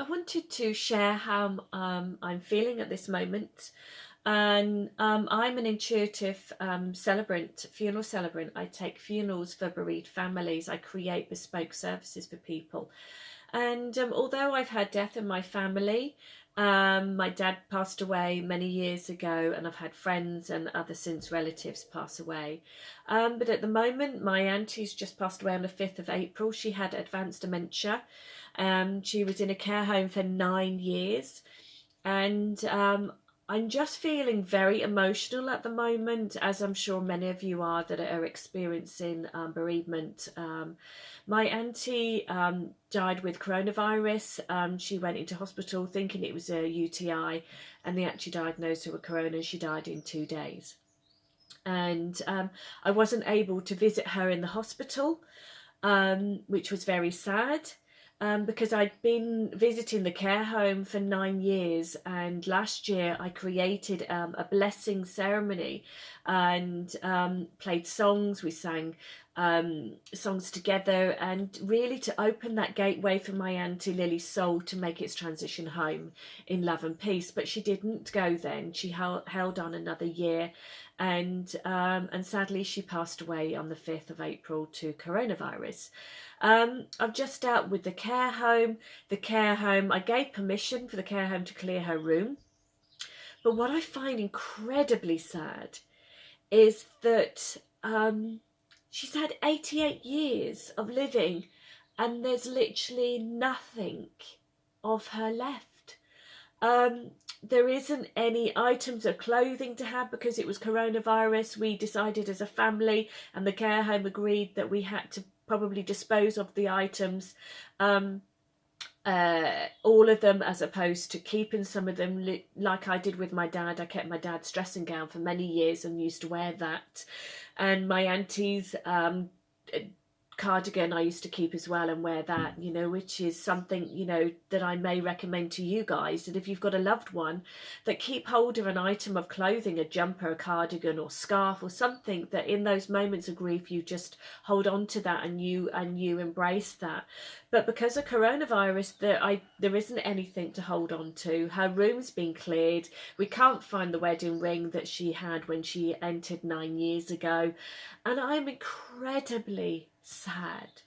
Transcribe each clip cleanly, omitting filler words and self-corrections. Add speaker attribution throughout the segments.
Speaker 1: I wanted to share how I'm feeling at this moment. And I'm an intuitive celebrant, funeral celebrant. I take funerals for bereaved families. I create bespoke services for people. And although I've had death in my family, my dad passed away many years ago, and I've had friends and other since relatives pass away. But at the moment, my auntie's just passed away on the 5th of April. She had advanced dementia. She was in a care home for 9 years. And I'm just feeling very emotional at the moment, as I'm sure many of you are that are experiencing bereavement. My auntie died with coronavirus. She went into hospital thinking it was a UTI, and they actually diagnosed her with corona, and she died in 2 days. And I wasn't able to visit her in the hospital, which was very sad. Because I'd been visiting the care home for 9 years, and last year I created a blessing ceremony and played songs. We sang songs together, and really to open that gateway for my auntie Lily's soul to make its transition home in love and peace. But she didn't go then. She held on another year, and sadly she passed away on the 5th of April to coronavirus. I've just dealt with the care home. I gave permission for the care home to clear her room. But what I find incredibly sad is that she's had 88 years of living, and there's literally nothing of her left. There isn't any items of clothing to have because it was coronavirus. We decided as a family, and the care home agreed, that we had to probably dispose of the items, all of them, as opposed to keeping some of them, like I did with my dad. I kept my dad's dressing gown for many years and used to wear that, and my auntie's cardigan I used to keep as well and wear that, which is something, that I may recommend to you guys, that if you've got a loved one, that keep hold of an item of clothing, a jumper, a cardigan or scarf or something, that in those moments of grief you just hold on to that and you embrace that. But because of coronavirus, there isn't anything to hold on to. Her room's been cleared. We can't find the wedding ring that she had when she entered 9 years ago, and I'm incredibly sad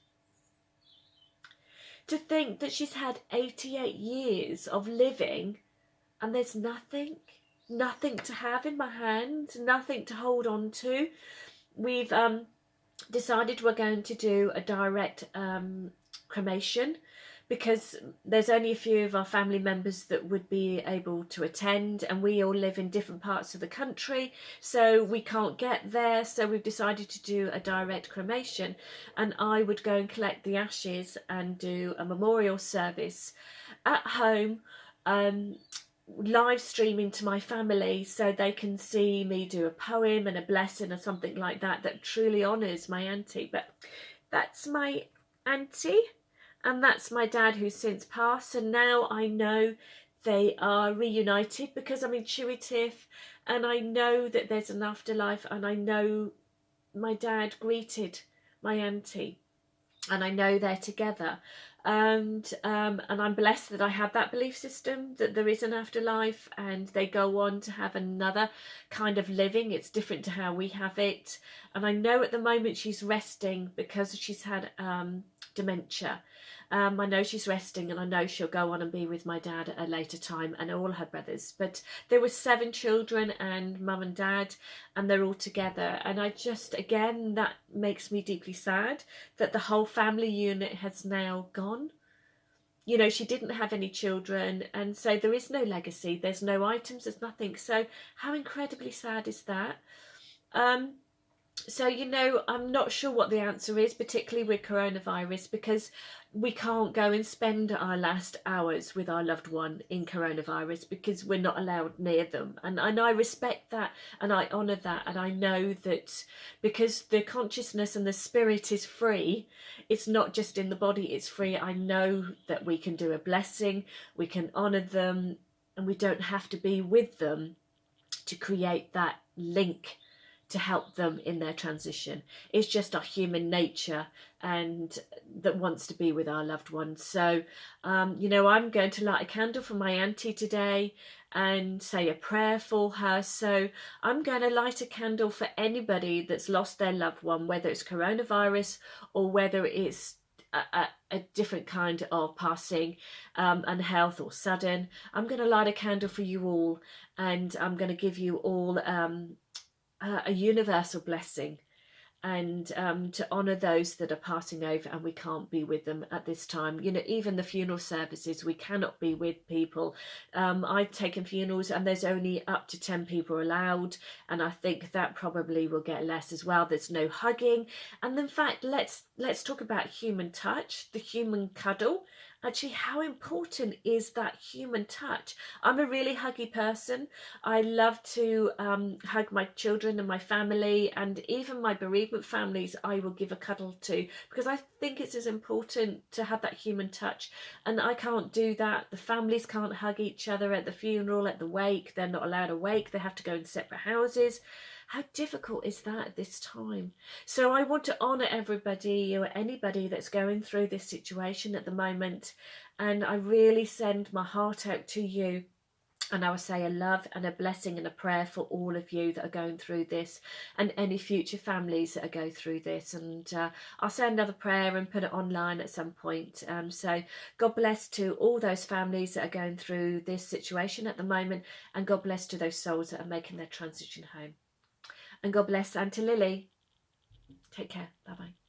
Speaker 1: to think that she's had 88 years of living, and there's nothing to have in my hand, nothing to hold on to. We've decided we're going to do a direct cremation, because there's only a few of our family members that would be able to attend, and we all live in different parts of the country, so we can't get there. So we've decided to do a direct cremation, and I would go and collect the ashes and do a memorial service at home, live streaming to my family, so they can see me do a poem and a blessing or something like that, that truly honours my auntie. But that's my auntie, and that's my dad, who's since passed, and now I know they are reunited because I'm intuitive, and I know that there's an afterlife, and I know my dad greeted my auntie, and I know they're together. And I'm blessed that I have that belief system, that there is an afterlife, and they go on to have another kind of living. It's different to how we have it. And I know at the moment she's resting because she's had dementia. I know she's resting, and I know she'll go on and be with my dad at a later time, and all her brothers. But there were 7 children and mum and dad, and they're all together. And I just, again, that makes me deeply sad that the whole family unit has now gone. She didn't have any children, and so there is no legacy, there's no items, there's nothing. So how incredibly sad is that? So, I'm not sure what the answer is, particularly with coronavirus, because we can't go and spend our last hours with our loved one in coronavirus because we're not allowed near them. And I respect that, and I honour that, and I know that because the consciousness and the spirit is free, it's not just in the body, it's free. I know that we can do a blessing, we can honour them, and we don't have to be with them to create that link to help them in their transition. It's just our human nature and that wants to be with our loved ones. So, you know, I'm going to light a candle for my auntie today and say a prayer for her. So I'm going to light a candle for anybody that's lost their loved one, whether it's coronavirus or whether it's a different kind of passing, unhealth or sudden. I'm going to light a candle for you all, and I'm going to give you all a universal blessing, and to honour those that are passing over and we can't be with them at this time. You know, even the funeral services, we cannot be with people. I've taken funerals and there's only up to 10 people allowed, and I think that probably will get less as well. There's no hugging, and in fact, let's talk about human touch, the human cuddle. Actually, how important is that human touch? I'm a really huggy person. I love to hug my children and my family, and even my bereavement families I will give a cuddle to, because I think it's as important to have that human touch, and I can't do that. The families can't hug each other at the funeral, at the wake. They're not allowed a wake. They have to go in separate houses. How difficult is that at this time? So I want to honour everybody or anybody that's going through this situation at the moment, and I really send my heart out to you. And I will say a love and a blessing and a prayer for all of you that are going through this, and any future families that are going through this. And I'll say another prayer and put it online at some point. So God bless to all those families that are going through this situation at the moment, and God bless to those souls that are making their transition home. And God bless Aunty Lily. Take care. Bye-bye.